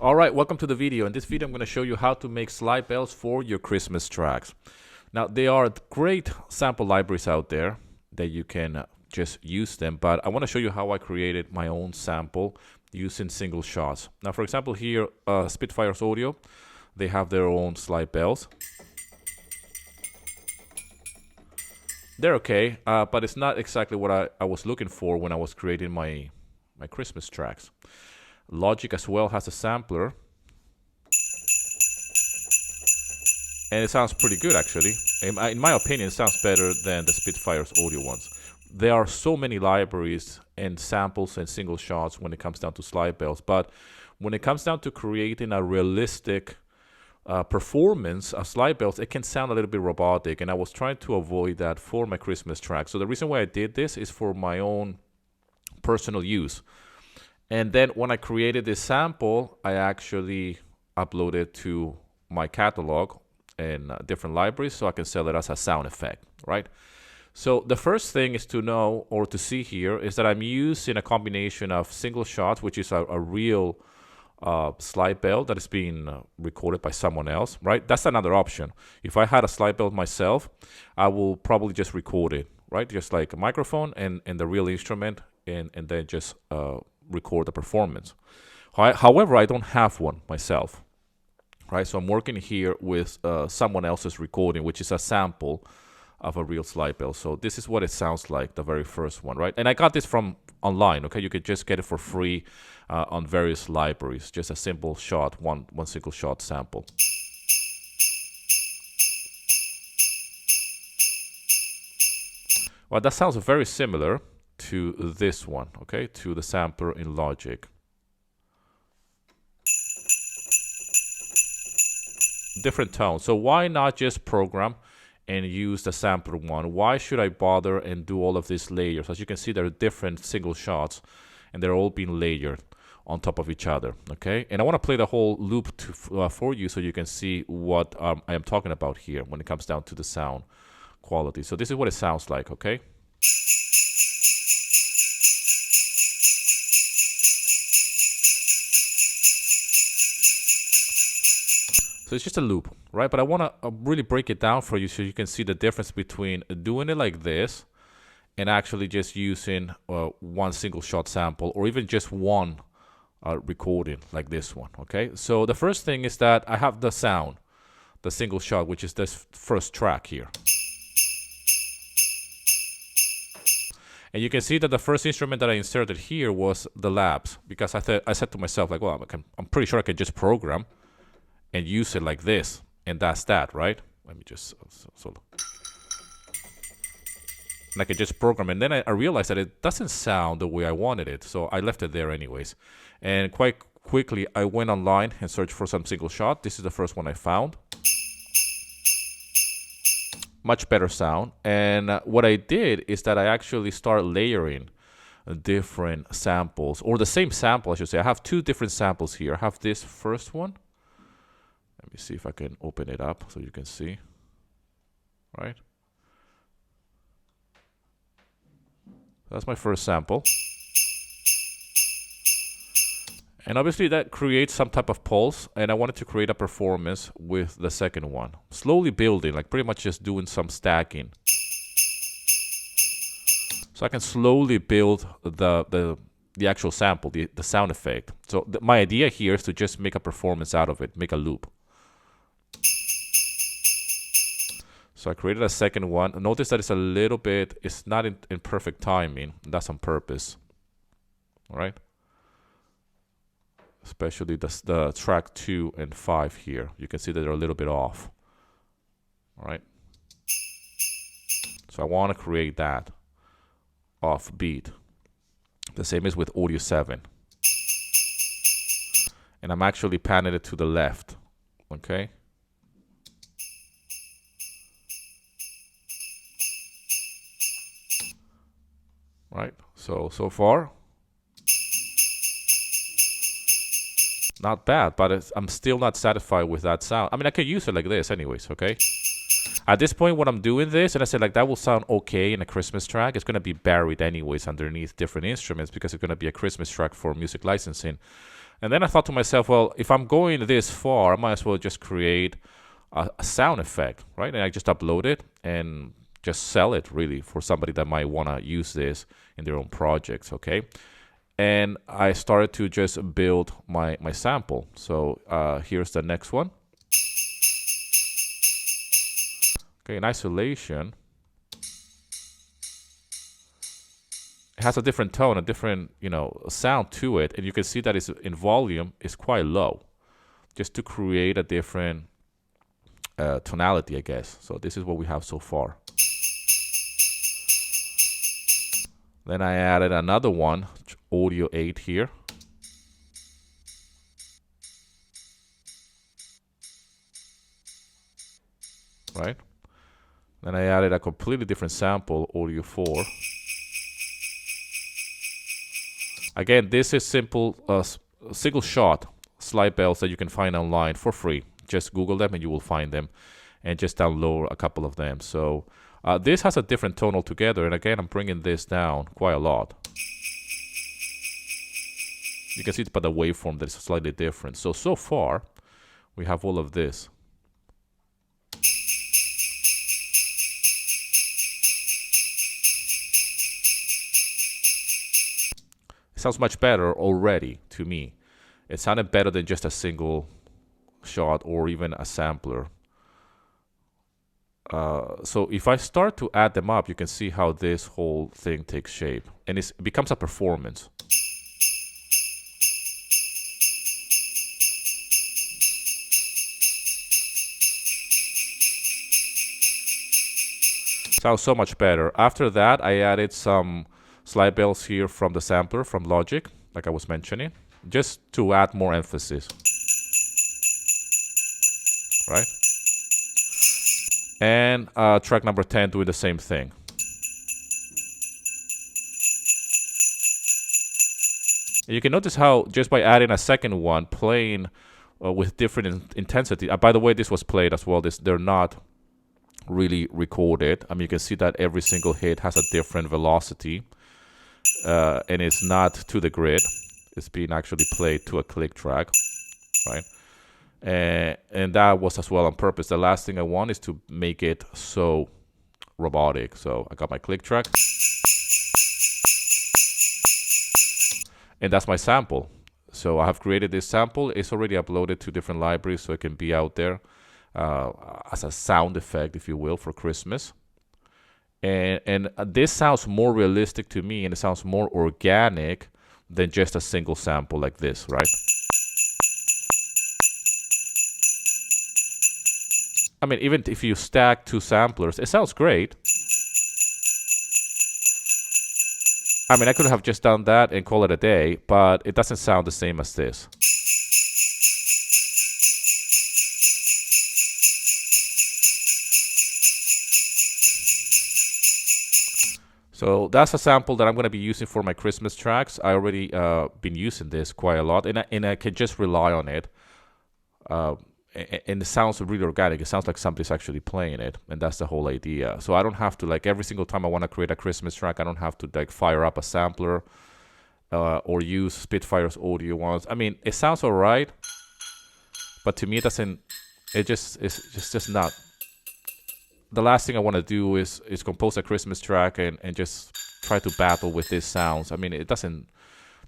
All right, welcome to the video. In this video, I'm going to show you how to make slide bells for your Christmas tracks. Now, there are great sample libraries out there that you can just use them, but I want to show you how I created my own sample using single shots. Now, for example, here, Spitfire's Audio, they have their own slide bells. They're okay, but it's not exactly what I was looking for when I was creating my Christmas tracks. Logic as well has a sampler, and it sounds pretty good actually. In my opinion, it sounds better than the Spitfire's Audio ones. There are so many libraries and samples and single shots when it comes down to slide bells, but when it comes down to creating a realistic performance of slide bells, it can sound a little bit robotic, and I was trying to avoid that for my Christmas track. So the reason why I did this is for my own personal use. And then when I created this sample, I actually uploaded to my catalog in different libraries so I can sell it as a sound effect, right? So the first thing is to know or to see here is that I'm using a combination of single shots, which is a real slide bell that is being recorded by someone else, right? That's another option. If I had a slide bell myself, I will probably just record it, right? Just like a microphone and the real instrument, and then just record the performance. However, I don't have one myself, right? So I'm working here with someone else's recording, which is a sample of a real slide bell. So this is what it sounds like, the very first one, right? And I got this from online, okay? You could just get it for free on various libraries, just a simple shot, one single shot sample. Well, that sounds very similar to this one, okay, to the sampler in Logic. Different tone. So why not just program and use the sampler one? Why should I bother and do all of these layers? As you can see, there are different single shots, and they're all being layered on top of each other, okay? And I want to play the whole loop for you so you can see what I am talking about here when it comes down to the sound quality. So this is what it sounds like, okay? So it's just a loop, right? But I want to really break it down for you so you can see the difference between doing it like this and actually just using one single shot sample, or even just one recording like this one, okay? So the first thing is that I have the sound, the single shot, which is this first track here. And you can see that the first instrument that I inserted here was the labs, because I said to myself, like, well, I'm pretty sure I can just program and use it like this, and that's that, right? Let me just and I can just program, and then I realized that it doesn't sound the way I wanted it, so I left it there anyways. And quite quickly, I went online and searched for some single shot. This is the first one I found. Much better sound. And what I did is that I actually started layering different samples, or the same sample, I should say. I have two different samples here. I have this first one. Let me see if I can open it up so you can see, right? That's my first sample. And obviously that creates some type of pulse, and I wanted to create a performance with the second one. Slowly building, like pretty much just doing some stacking. So I can slowly build the actual sample, the sound effect. So my idea here is to just make a performance out of it, make a loop. So I created a second one. Notice that it's a little bit, it's not in perfect timing. That's on purpose. All right. Especially the track 2 and 5 here. You can see that they're a little bit off. All right. So I want to create that off beat. The same as with Audio 7. And I'm actually panning it to the left. Okay. Right, so far, not bad, but I'm still not satisfied with that sound. I mean, I could use it like this anyways, okay? At this point, when I'm doing this, and I said, like, that will sound okay in a Christmas track, it's going to be buried anyways underneath different instruments because it's going to be a Christmas track for music licensing. And then I thought to myself, well, if I'm going this far, I might as well just create a sound effect, right? And I just upload it and just sell it really for somebody that might want to use this in their own projects, okay? And I started to just build my sample. So here's the next one. Okay, in isolation, it has a different tone, a different, sound to it, and you can see that it's in volume is quite low, just to create a different tonality, I guess. So this is what we have so far. Then I added another one, audio 8 here. Right? Then I added a completely different sample, audio 4. Again, this is simple, single shot slide bells that you can find online for free. Just Google them and you will find them, and just download a couple of them. So this has a different tone altogether, and again, I'm bringing this down quite a lot. You can see it's by the waveform that is slightly different. So far, we have all of this. It sounds much better already to me. It sounded better than just a single shot or even a sampler. So if I start to add them up, you can see how this whole thing takes shape, and it becomes a performance. Sounds so much better. After that, I added some slide bells here from the sampler from Logic, like I was mentioning, just to add more emphasis. Right? And track number 10 doing the same thing. And you can notice how just by adding a second one, playing with different intensity. By the way, this was played as well. They're not really recorded. I mean, you can see that every single hit has a different velocity. And it's not to the grid. It's being actually played to a click track, right? And that was as well on purpose. The last thing I want is to make it so robotic. So I got my click track, and that's my sample. So I have created this sample. It's already uploaded to different libraries, so it can be out there as a sound effect, if you will, for Christmas. And this sounds more realistic to me, and it sounds more organic than just a single sample like this, right? I mean, even if you stack two samplers, it sounds great. I mean, I could have just done that and call it a day, but it doesn't sound the same as this. So that's a sample that I'm going to be using for my Christmas tracks. I already been using this quite a lot, and I can just rely on it. And it sounds really organic. It sounds like somebody's actually playing it, and that's the whole idea. So I don't have to, like, every single time I want to create a Christmas track, I don't have to like fire up a sampler or use Spitfire's audio ones. I mean, it sounds all right, but to me, it doesn't. It's just not. The last thing I want to do is compose a Christmas track and just try to battle with these sounds. I mean, it doesn't.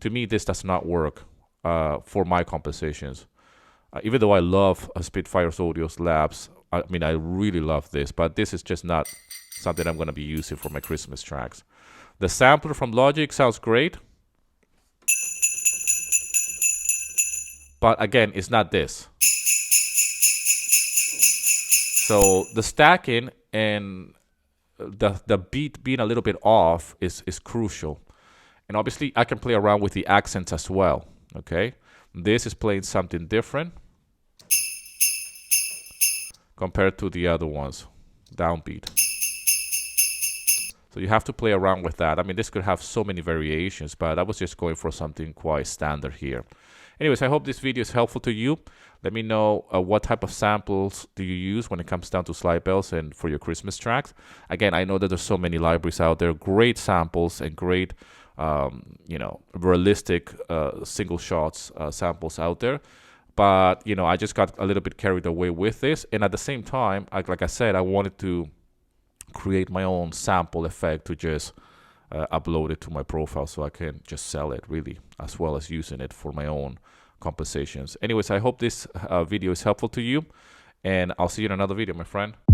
To me, this does not work for my compositions. Even though I love Spitfire's Audio Labs, I mean, I really love this, but this is just not something I'm going to be using for my Christmas tracks. The sampler from Logic sounds great, but again, it's not this. So the stacking and the beat being a little bit off is crucial. And obviously, I can play around with the accents as well, okay? This is playing something different compared to the other ones, downbeat. So you have to play around with that. I mean, this could have so many variations, but I was just going for something quite standard here. Anyways, I hope this video is helpful to you. Let me know what type of samples do you use when it comes down to slide bells and for your Christmas tracks. Again, I know that there's so many libraries out there, great samples and great you know, realistic single shots samples out there. But you know, I just got a little bit carried away with this, and at the same time, like I said, I wanted to create my own sample effect to just upload it to my profile so I can just sell it, really, as well as using it for my own compensations. Anyways, I hope this video is helpful to you, and I'll see you in another video, my friend.